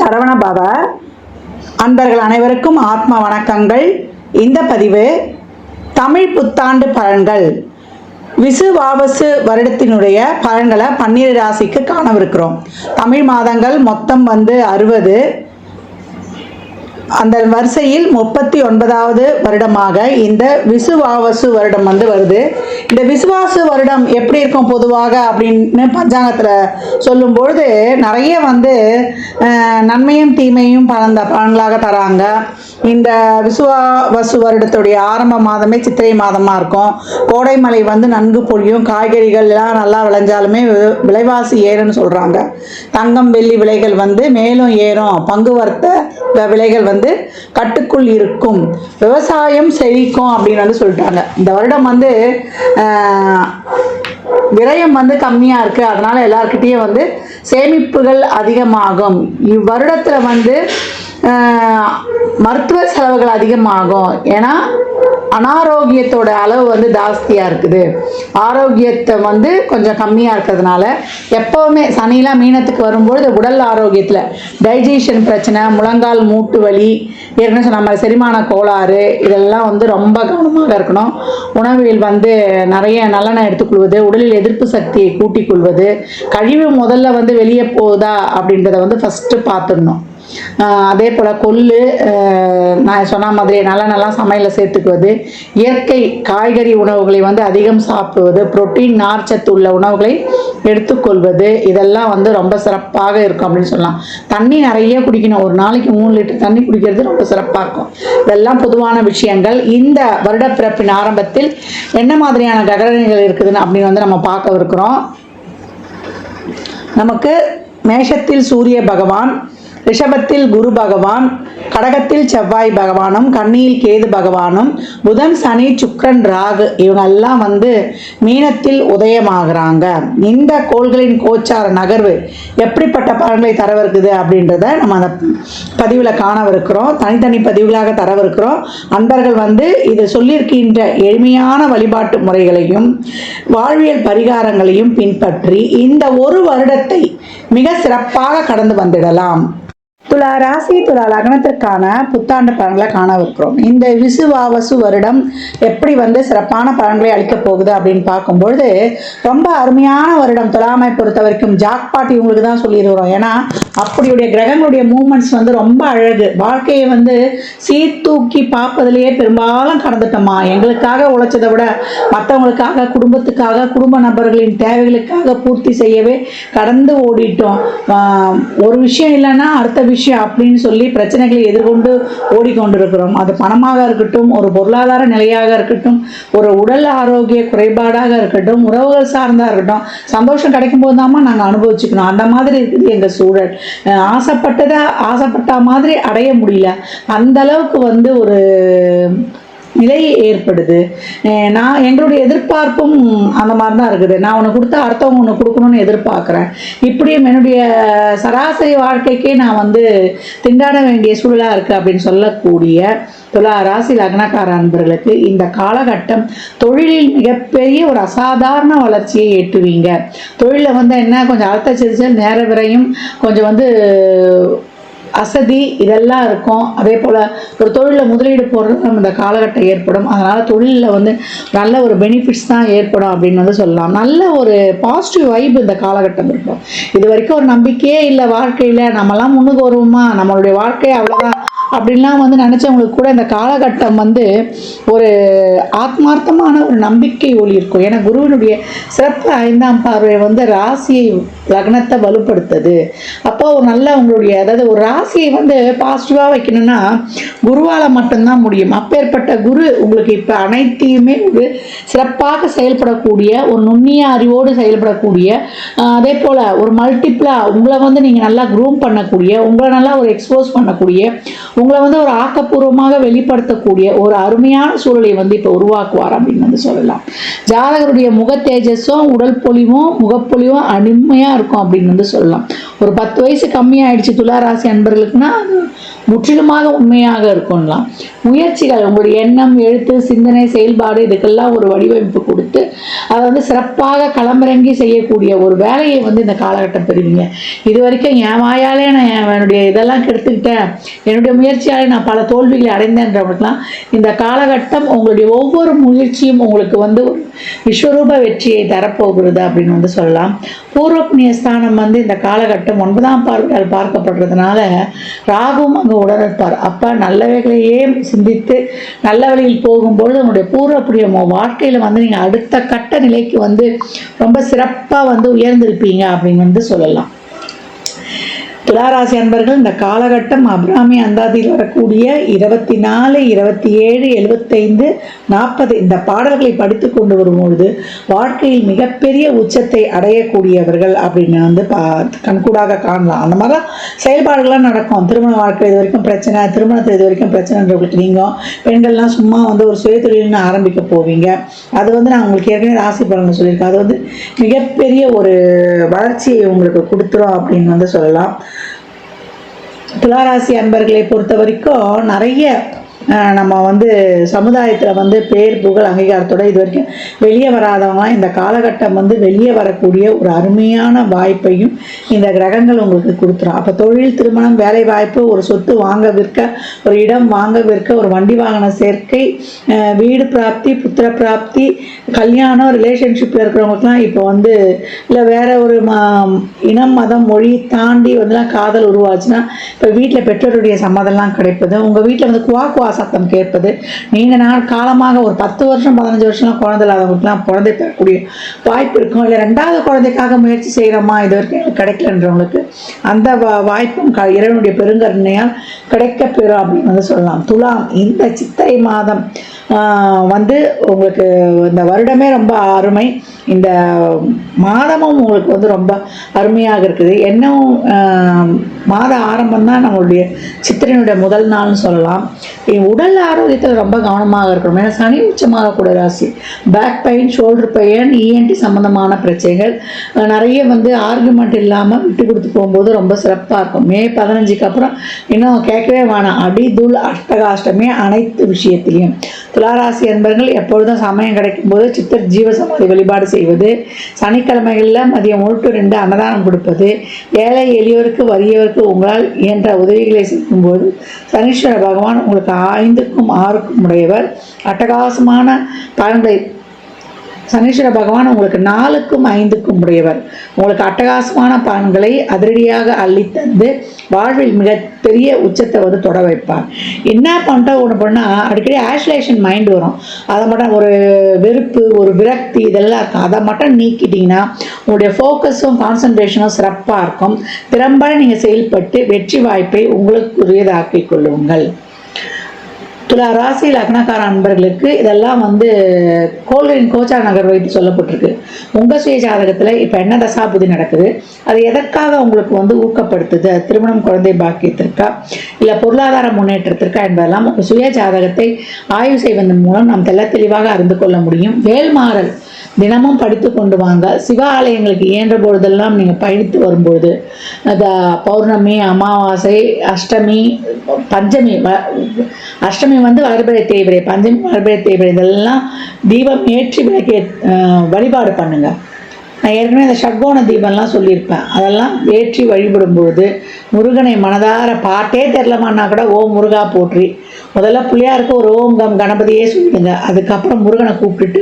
சரவணபவ. அன்பர்கள் அனைவருக்கும் ஆத்ம வணக்கங்கள். இந்த பதிவு தமிழ் புத்தாண்டு பலன்கள் விசுவாவசு வருடத்தினுடைய பலன்களை 12 ராசிக்கு காணவிருக்கிறோம். தமிழ் மாதங்கள் மொத்தம் 60. அந்த வரிசையில் 39வது வருடமாக இந்த விசுவாவசு வருடம் வருது. இந்த விசுவாசு வருடம் எப்படி இருக்கும் பொதுவாக அப்படின்னு பஞ்சாங்கத்தில் சொல்லும்பொழுது நிறைய நன்மையும் தீமையும் பலன்களாக தராங்க. இந்த விசுவாவசு வருடத்துடைய ஆரம்ப மாதமே சித்திரை மாதமாக இருக்கும். கோடை மழை நன்கு பொழியும். காய்கறிகள் எல்லாம் நல்லா விளைஞ்சாலுமே விலைவாசி ஏறுன்னு சொல்கிறாங்க. தங்கம் வெள்ளி விலைகள் மேலும் ஏறும். பங்கு வர்த்த விலைகள் கட்டுக்குள் இருக்கும். விவசாயம் செழிக்கும் அப்படின்னு சொல்லிட்டாங்க. இந்த வருடம் விரயம் கம்மியாக இருக்குது. அதனால் எல்லாருக்கிட்டேயும் சேமிப்புகள் அதிகமாகும். இவ்வருடத்தில் மருத்துவ செலவுகள் அதிகமாகும். ஏன்னா அனாரோக்கியத்தோட அளவு ஜாஸ்தியாக இருக்குது. ஆரோக்கியத்தை கொஞ்சம் கம்மியாக இருக்கிறதுனால எப்போவுமே சனிலாம் மீனத்துக்கு வரும்பொழுது உடல் ஆரோக்கியத்தில் டைஜஷன் பிரச்சனை, முழங்கால் மூட்டு வலி, ஏற்கனவே சொன்ன மாதிரி செரிமான கோளாறு, இதெல்லாம் ரொம்ப கவனமாக இருக்கணும். உணவில் நிறைய நல்லெண்ணெய் எடுத்துக்கொள்வது, உடலில் எதிர்ப்பு சக்தியை கூட்டிக் கொள்வது, கழிவு முதல்ல வெளியே போகுதா அப்படின்றத ஃபஸ்ட்டு பார்த்துடணும். அதே போல் கொள்ளு, நான் சொன்ன மாதிரி நல்லெண்ணெய்லாம் சமையலில் சேர்த்துக்குவது, இயற்கை காய்கறி உணவுகளை அதிகம் சாப்பிடுவது, புரோட்டீன் நார்ச்சத்து உள்ள உணவுகளை எடுத்துக்கொள்வது, இதெல்லாம் ரொம்ப சிறப்பாக இருக்கும் அப்படின்னு சொல்லலாம். தண்ணி நிறைய குடிக்கணும். ஒரு நாளைக்கு 3 லிட்டர் தண்ணி குடிக்கிறது ரொம்ப சிறப்பாக இருக்கும். இதெல்லாம் பொதுவான விஷயங்கள். இந்த வருடப்பிறப்பின் ஆரம்பத்தில் என்ன மாதிரியான கிரகங்கள் இருக்குதுன்னு அப்படின்னு நம்ம பார்க்க இருக்கிறோம். நமக்கு மேஷத்தில் சூரிய பகவான், ரிஷபத்தில் குரு பகவான், கடகத்தில் செவ்வாய் பகவானும், கன்னியில் கேது பகவானும், புதன் சனி சுக்கிரன் ராகு இவங்கெல்லாம் மீனத்தில் உதயமாகறாங்க. இந்த கோள்களின் கோச்சார நகர்வு எப்படிப்பட்ட பலன்களை தரவிருக்குது அப்படின்றத நம்ம அந்த பதிவில் காணவிருக்கிறோம். தனித்தனி பதிவுகளாக தரவிருக்கிறோம். அன்பர்கள் இது சொல்லியிருக்கின்ற எளிமையான வழிபாட்டு முறைகளையும் வாழ்வியல் பரிகாரங்களையும் பின்பற்றி இந்த ஒரு வருடத்தை மிக சிறப்பாக கடந்து வந்துடலாம். துலா ராசி துலா லக்னத்திற்கான புத்தாண்டு பலன்களை காணவிருக்கிறோம். இந்த விசுவாவசு வருடம் எப்படி சிறப்பான பலன்களை அளிக்கப் போகுது அப்படின்னு பார்க்கும்பொழுது ரொம்ப அருமையான வருடம். துலாமை பொறுத்த வரைக்கும் ஜாக்பாட் இவங்களுக்கு தான் சொல்லிடுறோம். ஏன்னா அப்படியுடைய கிரகங்களுடைய மூமெண்ட்ஸ் ரொம்ப அழகு. வாழ்க்கையை சீர்தூக்கி பார்ப்பதிலேயே பெரும்பாலும் கடந்துட்டோமா. எங்களுக்காக உழைச்சதை விட மற்றவங்களுக்காக, குடும்பத்துக்காக, குடும்ப நபர்களின் தேவைகளுக்காக பூர்த்தி செய்யவே கடந்து ஓடிட்டோம். ஒரு விஷயம் இல்லைன்னா அடுத்த விஷயம் அப்படின்னு சொல்லி பிரச்சனைகளை எதிர்கொண்டு ஓடிக்கொண்டிருக்கிறோம். அது பணமாக இருக்கட்டும், ஒரு பொருளாதார நிலையாக இருக்கட்டும், ஒரு உடல் ஆரோக்கிய குறைபாடாக இருக்கட்டும், உறவுகள் சார்ந்தா இருக்கட்டும், சந்தோஷம் கிடைக்கும் போது தாமா நாங்கள் அனுபவிச்சுக்கணும். அந்த மாதிரி இருக்குது எங்கள் சூழல். ஆசைப்பட்ட மாதிரி அடைய முடியல. அந்த அளவுக்கு ஒரு நிலை ஏற்படுது. எங்களுடைய எதிர்பார்ப்பும் அந்த மாதிரி தான் இருக்குது. நான் உனக்கு கொடுத்தா அடுத்தவங்க ஒன்று கொடுக்கணும்னு எதிர்பார்க்குறேன். இப்படியும் என்னுடைய சராசரி வாழ்க்கைக்கே நான் திண்டாட வேண்டிய சூழலாக இருக்குது அப்படின்னு சொல்லக்கூடிய துலா ராசி லக்னக்கார அன்பர்களுக்கு இந்த காலகட்டம் தொழிலில் மிகப்பெரிய ஒரு அசாதாரண வளர்ச்சியை ஏற்றுவீங்க. தொழிலில் என்ன கொஞ்சம் அழுத்த சிரிச்சல், நேர விரையும், கொஞ்சம் அசதி இதெல்லாம் இருக்கும். அதே போல் ஒரு தொழிலில் முதலீடு போடுறது நம்ம இந்த காலகட்டம் ஏற்படும். அதனால் தொழிலில் நல்ல ஒரு பெனிஃபிட்ஸ் தான் ஏற்படும் அப்படின்னு சொல்லலாம். நல்ல ஒரு பாசிட்டிவ் வைப் இந்த காலகட்டம் இருக்கும். இது வரைக்கும் ஒரு நம்பிக்கையே இல்லை வாழ்க்கையில், நம்மலாம் முன்னுக்கு வருவோமா, நம்மளுடைய வாழ்க்கை அவ்வளோதான் அப்படின்லாம் நினச்சவங்களுக்கு கூட இந்த காலகட்டம் ஒரு ஆத்மார்த்தமான ஒரு நம்பிக்கை ஒளி இருக்கும். ஏன்னா குருவினுடைய சிறப்பு 5ஆம் பார்வை ராசியை லக்னத்தை வலுப்படுத்துது. அப்போ ஒரு நல்ல உங்களுடைய அதாவது ஒரு ராசியை பாசிட்டிவாக வைக்கணும்னா குருவால் மட்டும்தான் முடியும். அப்பேற்பட்ட குரு உங்களுக்கு இப்போ அனைத்தையுமே ஒரு சிறப்பாக செயல்படக்கூடிய, ஒரு நுண்ணிய அறிவோடு செயல்படக்கூடிய, அதே போல் ஒரு மல்டிப்ளாக உங்களை நீங்கள் நல்லா க்ரூம் பண்ணக்கூடிய, உங்களை நல்லா ஒரு எக்ஸ்போஸ் பண்ணக்கூடிய, உங்களை ஒரு ஆக்கப்பூர்வமாக வெளிப்படுத்தக்கூடிய ஒரு அருமையான சூழலை இப்போ உருவாக்குவார் அப்படின்னு சொல்லலாம். ஜாதகருடைய முக தேஜஸும் உடல் பொலிவும் முகப்பொலிவும் அருமையாக இருக்கும் அப்படின்னு சொல்லலாம். ஒரு 10 வயசு கம்மியாயிடுச்சு துளாராசி அன்பர்களுக்குன்னா முற்றிலுமாக உண்மையாக இருக்கும்லாம். முயற்சிகள், உங்களுடைய எண்ணம், எழுத்து, சிந்தனை, செயல்பாடு இதுக்கெல்லாம் ஒரு வடிவமைப்பு கொடுத்து அதை வந்து சிறப்பாக களமிறங்கி செய்யக்கூடிய ஒரு வேலையை வந்து இந்த காலகட்டம் பெறுவீங்க. இது வரைக்கும் என் வாயாலே நான் என்னுடைய இதெல்லாம் கெடுத்துக்கிட்டேன், என்னுடைய முயற்சியாலே நான் பல தோல்விகளை அடைந்தேன்றவங்களுக்குலாம் இந்த காலகட்டம் உங்களுடைய ஒவ்வொரு முயற்சியும் உங்களுக்கு வந்து ஒரு விஸ்வரூப வெற்றியை தரப்போகிறது அப்படின்னு வந்து சொல்லலாம். பூர்வ புண்ணிய ஸ்தானம் வந்து இந்த காலகட்டம் 9ஆம் பார்வையால் பார்க்கப்படுறதுனால ராகுவும் அங்கே உணர்ப்பார். அப்போ நல்லவைகளையே சிந்தித்து நல்ல வழியில் போகும்பொழுது உங்களுடைய பூர்வ புண்ணிய வாழ்க்கையில் வந்து நீங்கள் அடுத்த கட்ட நிலைக்கு வந்து ரொம்ப சிறப்பாக வந்து உயர்ந்திருப்பீங்க அப்படின்னு வந்து சொல்லலாம். துளாராசி அன்பர்கள், இந்த காலகட்டம் அபிராமி அந்தாதியில் வரக்கூடிய 24, 27, 75, 40 இந்த பாடல்களை படித்து கொண்டு வரும்பொழுது வாழ்க்கையில் மிகப்பெரிய உச்சத்தை அடையக்கூடியவர்கள் அப்படின்னு வந்து கண்கூடாக காணலாம். அந்த மாதிரிலாம் செயல்பாடுகள்லாம் நடக்கும். திருமண வாழ்க்கை இது வரைக்கும் பிரச்சனை, திருமணத்தில் இது வரைக்கும் பிரச்சனைன்றவங்களுக்கு நீங்கள் பெண்கள்லாம் சும்மா வந்து ஒரு சுயதொழில்னு ஆரம்பிக்க போவீங்க. அது வந்து நான் உங்களுக்கு ஏற்கனவே ராசி பலன் சொல்லியிருக்கேன். அது வந்து மிகப்பெரிய ஒரு வளர்ச்சியை உங்களுக்கு கொடுத்துரும் அப்படின்னு வந்து சொல்லலாம். துளாராசி அன்பர்களை பொறுத்த வரைக்கும் நிறைய நம்ம வந்து சமுதாயத்தில் வந்து பேர் புகழ் அங்கீகாரத்தோடு இது வரைக்கும் வெளியே வராதவங்க இந்த காலகட்டம் வந்து வெளியே வரக்கூடிய ஒரு அருமையான வாய்ப்பையும் இந்த கிரகங்கள் உங்களுக்கு கொடுத்துரும். அப்போ தொழில், திருமணம், வேலை வாய்ப்பு, ஒரு சொத்து வாங்க விற்க, ஒரு இடம் வாங்க விற்க, ஒரு வண்டி வாகன சேர்க்கை, வீடு பிராப்தி, புத்திர பிராப்தி, கல்யாணம், ரிலேஷன்ஷிப்பில் இருக்கிறவங்களுக்குலாம் இப்போ வந்து இல்லை வேற ஒரு இனம், மதம், மொழி தாண்டி வந்துலாம் காதல் உருவாச்சுன்னா இப்போ வீட்டில் பெற்றோருடைய சம்மதம்லாம் கிடைப்பது, உங்கள் வீட்டில் வந்து குவா சத்தம் கேட்பது, நீண்ட நாள் காலமாக ஒரு 10 வருஷம் 15 வருஷம் குழந்தை இல்லாதவங்களுக்குலாம் குழந்தை பெறக்கூடிய வாய்ப்பு இருக்கும். இல்லை 2வது குழந்தைக்காக முயற்சி செய்கிறோமா, இது வரைக்கும் கிடைக்கலன்றவங்களுக்கு அந்த வாய்ப்பும் இறைவனுடைய பெருங்கருணையால் கிடைக்கப்பெறும் அப்படின்னு வந்து சொல்லலாம். துலாம், இந்த சித்திரை மாதம் வந்து உங்களுக்கு இந்த வருடமே ரொம்ப அருமை. இந்த மாதமும் உங்களுக்கு வந்து ரொம்ப அருமையாக இருக்குது. என்னவும் மாத ஆரம்பம் தான் நம்மளுடைய சித்திரையினுடைய முதல் நாள்னு சொல்லலாம். உடல் ஆரோக்கியத்தில் ரொம்ப கவனமாக இருக்கணும். ஏன்னா சனி உச்சமாகக்கூடிய ராசி. Back pain, shoulder pain, ENT சம்மந்தமான பிரச்சனைகள் நிறைய வந்து ஆர்குமெண்ட் இல்லாமல் விட்டு கொடுத்து போகும்போது ரொம்ப சிறப்பாக இருக்கும். மே 15க்கு அப்புறம் இன்னும் கேட்கவே வேணாம், அடி தூள் அஷ்டகாஷ்டமே அனைத்து விஷயத்திலையும். துளாராசி என்பவர்கள் எப்பொழுதும் சமயம் கிடைக்கும்போது சித்தர் ஜீவசமாதி வழிபாடு செய்வது, சனிக்கிழமைகளில் மதியம் 1 to 2 அன்னதானம் கொடுப்பது, ஏழை எளியோருக்கு வறியவருக்கு உங்களால் இயன்ற உதவிகளை செய்யும்போது சனீஸ்வர பகவான் உங்களுக்கு 5க்கும் 6க்கும் உடையவர். அட்டகாசமான பலன்களை சனீஸ்வர பகவான் உங்களுக்கு 4க்கும் 5க்கும் உடையவர். உங்களுக்கு அட்டகாசமான பலன்களை அதிரடியாக அள்ளித்தந்து வாழ்வில் மிகப்பெரிய உச்சத்தை வந்து தொட வைப்பார். என்ன பண்ணிட்டா ஒன்று பண்ணால் அடிக்கடி ஆஸ்லேஷன் மைண்ட் வரும். அதை மட்டும் ஒரு வெறுப்பு, ஒரு விரக்தி இதெல்லாம் இருக்கும். அதை மட்டும் நீக்கிட்டிங்கன்னா உங்களுடைய ஃபோக்கஸும் கான்சன்ட்ரேஷனும் சிறப்பாக இருக்கும். திறம்பட நீங்கள் செயல்பட்டு வெற்றி வாய்ப்பை உங்களுக்குரியதாக்கிக் கொள்ளுங்கள். துலா ராசி லக்னக்கார அன்பர்களுக்கு இதெல்லாம் வந்து கோள்களின் கோச்சார நகர் வைத்து சொல்லப்பட்டிருக்கு. உங்கள் சுய ஜாதகத்தில் இப்போ என்ன தசாபுதி நடக்குது, அது எதற்காக உங்களுக்கு வந்து ஊக்கப்படுத்துது, திருமணம், குழந்தை பாக்கியத்திற்கா இல்லை பொருளாதார முன்னேற்றத்திற்கா என்பதெல்லாம் உங்கள் சுய ஜாதகத்தை ஆய்வு செய்வதன் மூலம் நாம் தெளிவாக அறிந்து கொள்ள முடியும். வேல்மாறல் தினமும் படித்து கொண்டு வாங்க. சிவ ஆலயங்களுக்கு இயன்ற பொழுதெல்லாம் நீங்கள் பயணித்து வரும்பொழுது பௌர்ணமி, அமாவாசை, அஷ்டமி, பஞ்சமி, அஷ்டமி வந்து வளர்பிறை தேய்பிறை, பஞ்சமி வளர்பிறை தேய்பிறை, இதெல்லாம் தீபம் ஏற்றி விளக்கே வழிபாடு பண்ணுங்க. நான் ஏற்கனவே இந்த ஷட்கோண தீபம்லாம் சொல்லியிருப்பேன். அதெல்லாம் ஏற்றி வழிபடும் பொழுது முருகனை மனதார பாட்டே தெரிலமான்னா கூட ஓம் முருகா போற்றி முதல்ல பிள்ளையாருக்கு ஒரு ஓம் கம் கணபதியே சொல்லிடுங்க. அதுக்கப்புறம் முருகனை கூப்பிட்டுட்டு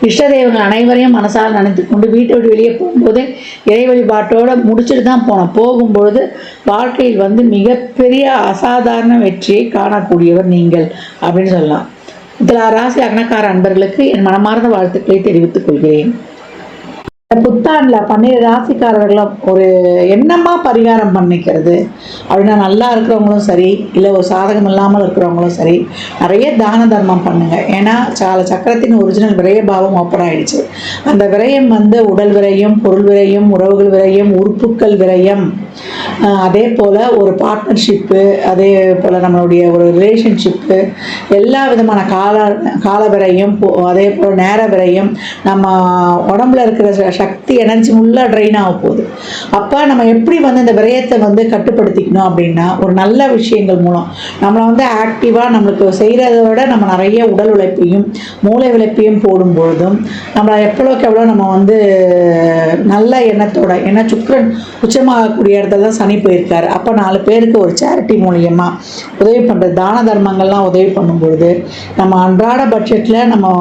இஷ்ட தெய்வங்கள் அனைவரையும் மனசால் நினைத்து கொண்டு வீட்டை விட்டு வெளியே போகும்போது இறை வழிபாட்டோடு முடிச்சுட்டு தான் போகும்பொழுது வாழ்க்கையில் வந்து மிகப்பெரிய அசாதாரண வெற்றியை காணக்கூடியவர் நீங்கள் அப்படின்னு சொல்லலாம். இதில் ராசி லக்னக்கார அன்பர்களுக்கு என் மனமார்ந்த வாழ்த்துக்களை தெரிவித்துக் கொள்கிறேன். புத்தாண்டில் 12 ராசிக்காரர்களும் ஒரு என்னமா பரிகாரம் பண்ணிக்கிறது அப்படின்னா, நல்லா இருக்கிறவங்களும் சரி இல்லை ஒரு சாதகம் இல்லாமல் இருக்கிறவங்களும் சரி நிறைய தான தர்மம் பண்ணுங்க. ஏன்னா சக்கரத்தின் ஒரிஜினல் விரய பாவம் ஓப்பன் ஆயிடுச்சு. அந்த விரயம் வந்து உடல் விரயம், பொருள் விரயம், உறவுகள் விரயம், உறுப்புக்கள் விரயம், அதே போல் ஒரு பார்ட்னர்ஷிப்பு, அதே போல் நம்மளுடைய ஒரு ரிலேஷன்ஷிப்பு, எல்லா விதமான கால விரயம், அதே போல் நேர விரயம், நம்ம உடம்புல இருக்கிற சக்தி எனர்ஜி ஃபுல்லாக ட்ரெயின் ஆக போகுது. அப்போ நம்ம எப்படி வந்து இந்த விரயத்தை வந்து கட்டுப்படுத்திக்கணும் அப்படின்னா, ஒரு நல்ல விஷயங்கள் மூலம் நம்மளை வந்து ஆக்டிவாக நம்மளுக்கு செய்கிறத விட நம்ம நிறைய உடல் உழைப்பையும் மூளை உழைப்பையும் போடும்பொழுதும் நம்மளை எவ்வளோக்கு எவ்வளோ நம்ம வந்து நல்ல எண்ணத்தோட, ஏன்னா சுக்கிரன் உச்சமாகக்கூடிய இடத்துல தான் சனி போயிருக்காரு. அப்போ 4 பேருக்கு ஒரு சேரிட்டி மூலியமாக உதவி பண்ணுறது, தான தர்மங்கள்லாம் உதவி பண்ணும்பொழுது நம்ம அன்றாட பட்ஜெட்டில் நம்ம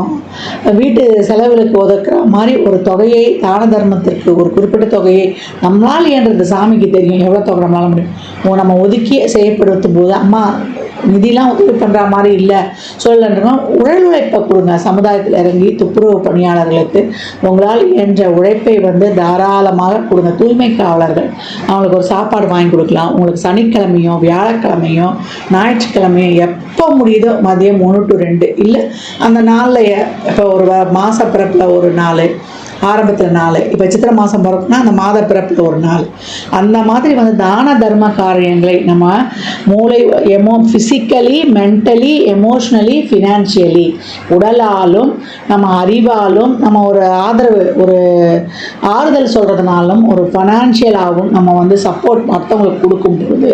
வீட்டு செலவுகளுக்கு ஒதுக்குற மாதிரி ஒரு தொகையை, தான தர்மத்திற்கு ஒரு குறிப்பிட்ட தொகையை நம்மளால் இயன்றது, சாமிக்கு தெரியும் எவ்வளோ தொகை நம்மளால முடியும், நம்ம ஒதுக்கி செய்யப்படுத்தும் போது அம்மா நிதிலாம் உதவி பண்ணுற மாதிரி இல்லை சொல்லலைன்னா உடல் உழைப்பை கொடுங்க. சமுதாயத்தில் இறங்கி துப்புரவு பணியாளர்களுக்கு உங்களால் என்ற உழைப்பை வந்து தாராளமாக கொடுங்க. தூய்மை காவலர்கள் அவங்களுக்கு ஒரு சாப்பாடு வாங்கி கொடுக்கலாம். உங்களுக்கு சனிக்கிழமையும் வியாழக்கிழமையும் ஞாயிற்றுக்கிழமையும் எப்போ முடியுதோ மதியம் 1 to 2 இல்லை அந்த நாளில், இப்போ ஒரு மாத பிறப்பில் ஒரு நாள், ஆரம்பத்தில் 4, இப்போ சித்திரை மாதம் பிறப்புனா அந்த மாத பிறப்பில் ஒரு நாள், அந்த மாதிரி வந்து தான தர்ம காரியங்களை நம்ம மூளை ஃபிசிக்கலி, மென்டலி, எமோஷ்னலி, ஃபினான்ஷியலி, உடலாலும் நம்ம அறிவாலும் நம்ம ஒரு ஆதரவு, ஒரு ஆறுதல் சொல்கிறதுனாலும் ஒரு ஃபைனான்ஷியலாகவும் நம்ம வந்து சப்போர்ட் மற்றவங்களுக்கு கொடுக்கும்போது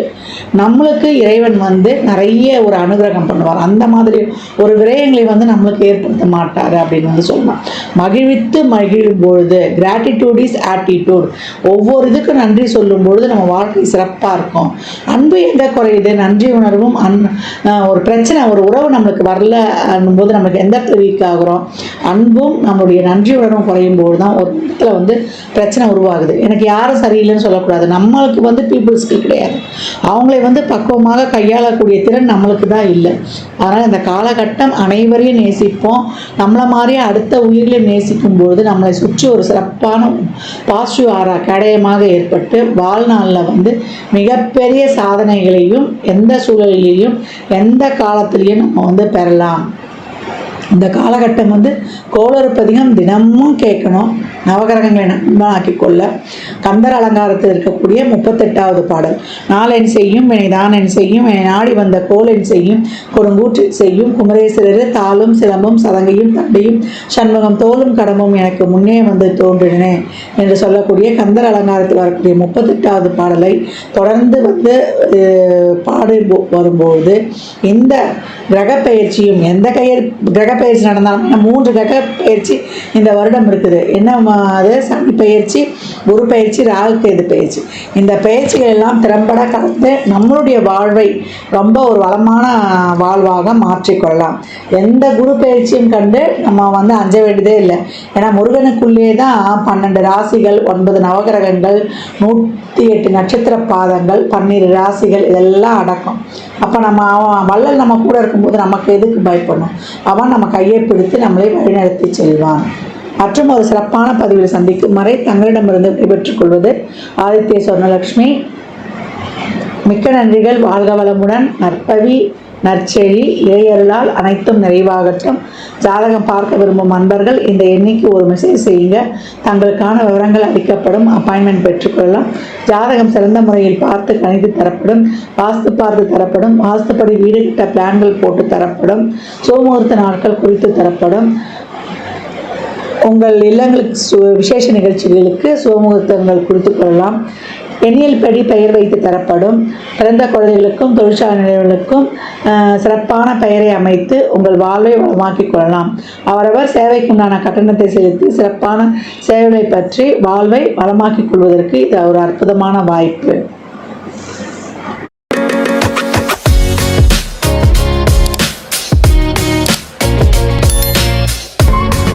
நம்மளுக்கு இறைவன் வந்து நிறைய ஒரு அனுகிரகம் பண்ணுவார். அந்த மாதிரி ஒரு விரயங்களை வந்து நம்மளுக்கு ஏற்படுத்த மாட்டார் அப்படின்னு வந்து சொல்லலாம். மகிழ்வித்து பொழுது கிராட்டிடியூட் இஸ் ஆட்டிடியூட். ஒவ்வொரு இதுக்கும் நன்றி சொல்லும் பொழுது நம்ம வாழ்க்கை சிறப்பாக இருக்கும். அன்பு எங்கே குறையுது? நன்றி உணர்வும் ஒரு பிரச்சனை, ஒரு உறவு நம்மளுக்கு வரல போது நம்மளுக்கு எந்த இடத்துல வீக் ஆகுறோம்? அன்பும் நம்மளுடைய நன்றி உணர்வும் குறையும் போது தான் ஒரு இடத்துல வந்து பிரச்சனை உருவாகுது. எனக்கு யாரும் சரியில்லைன்னு சொல்லக்கூடாது. நம்மளுக்கு வந்து பீப்புள்ஸ்க்கு கிடையாது, அவங்களை வந்து பக்குவமாக கையாளக்கூடிய திறன் நம்மளுக்கு தான் இல்லை. அதனால் இந்த காலகட்டம் அனைவரையும் நேசிப்போம். நம்மளை மாதிரியே அடுத்த உயிரில் நேசிக்கும் பொழுது நம்மளை சுற்றி ஒரு சிறப்பான பாசிட்டிவ் ஆரா கேடயமாக ஏற்பட்டு வாழ்நாளில் வந்து மிகப்பெரிய சாதனைகளையும் எந்த சூழலிலையும் எந்த காலத்திலையும் நம்ம வந்து பெறலாம். இந்த காலகட்டம் வந்து கோளறுப்பதிகம் தினமும் கேட்கணும். நவகிரகங்களை நண்பனாக்கி கொள்ள கந்தர் அலங்காரத்தில் இருக்கக்கூடிய 38வது பாடல். நாளென் செய்யும் வினைதான் செய்யும் என நாடி வந்த கோலென் செய்யும் கொடுங்கூற்று செய்யும் குமரேஸ்வரர் தாளும் சிலம்பும் சதங்கையும் தண்டையும் சண்முகம் தோளும் கடமும் எனக்கு முன்னே வந்து தோன்றினே என்று சொல்லக்கூடிய கந்தர் அலங்காரத்தில் வரக்கூடிய 38வது பாடலை தொடர்ந்து வந்து பாடி வரும்போது இந்த கிரக பயிற்சியும் எந்த கிரக பயிற்சி நடந்தாலும் 3 கிரக பயிற்சி இந்த வருடம் இருக்குது. என்ன அது? சனி பயிற்சி, குரு பயிற்சி, ராகு கேது பயிற்சி. இந்த பயிற்சிகள் எல்லாம் திறம்பட கலந்து நம்மளுடைய வாழ்வை ரொம்ப ஒரு வளமான வாழ்வாக மாற்றிக்கொள்ளலாம். எந்த குரு பயிற்சியும் கண்டு நம்ம வந்து அஞ்ச வேண்டியதே இல்லை. ஏன்னா முருகனுக்குள்ளே தான் 12 ராசிகள், 9 நவகிரகங்கள், 108 நட்சத்திர பாதங்கள், 12 ராசிகள் இதெல்லாம் அடக்கம். அப்போ நம்ம வள்ளல் நம்ம கூட இருக்கும்போது நமக்கு எதுக்கு பயப்படணும்? அவன் நம்ம கையை பிடித்து நம்மளை வழிநடத்தி செல்வான். மற்றும் ஒரு சிறப்பான பதிவில் சந்திக்கும் வரை தங்களிடமிருந்து விடைபெற்றுக் கொள்வது ஆதித்ய சொர்ணலட்சுமி. மிக்க நன்றிகள். வாழ்க வளமுடன். நற்பவி நற்செழி இறையருளால் அனைத்தும் நிறைவாகட்டும். ஜாதகம் பார்க்க விரும்பும் அன்பர்கள் இந்த எண்ணிக்கு ஒரு மெசேஜ் செய்யுங்க. தங்களுக்கான விவரங்கள் அளிக்கப்படும். அப்பாயின்மெண்ட் பெற்றுக்கொள்ளலாம். ஜாதகம் சிறந்த முறையில் பார்த்து கணித்து தரப்படும். வாஸ்து பார்த்து தரப்படும். வாஸ்துப்படி வீடு கிட்ட பிளான்கள் போட்டு தரப்படும். சோமுகூர்த்த நாட்கள் குறித்து தரப்படும். உங்கள் இல்லங்களுக்கு விசேஷ நிகழ்ச்சிகளுக்கு சோமுகூர்த்தங்கள் குறித்து கொள்ளலாம். எண்ணியல் படி பெயர் வைத்து தரப்படும். பிறந்த குழந்தைகளுக்கும் தொழிற்சாலை நிலையங்களுக்கும் சிறப்பான பெயரை அமைத்து உங்கள் வாழ்வை வளமாக்கிக் கொள்ளலாம். அவரவர் சேவைக்குண்டான கட்டணத்தை செலுத்தி சிறப்பான சேவைகளை பற்றி வாழ்வை வளமாக்கிக் கொள்வதற்கு இது ஒரு அற்புதமான வாய்ப்பு.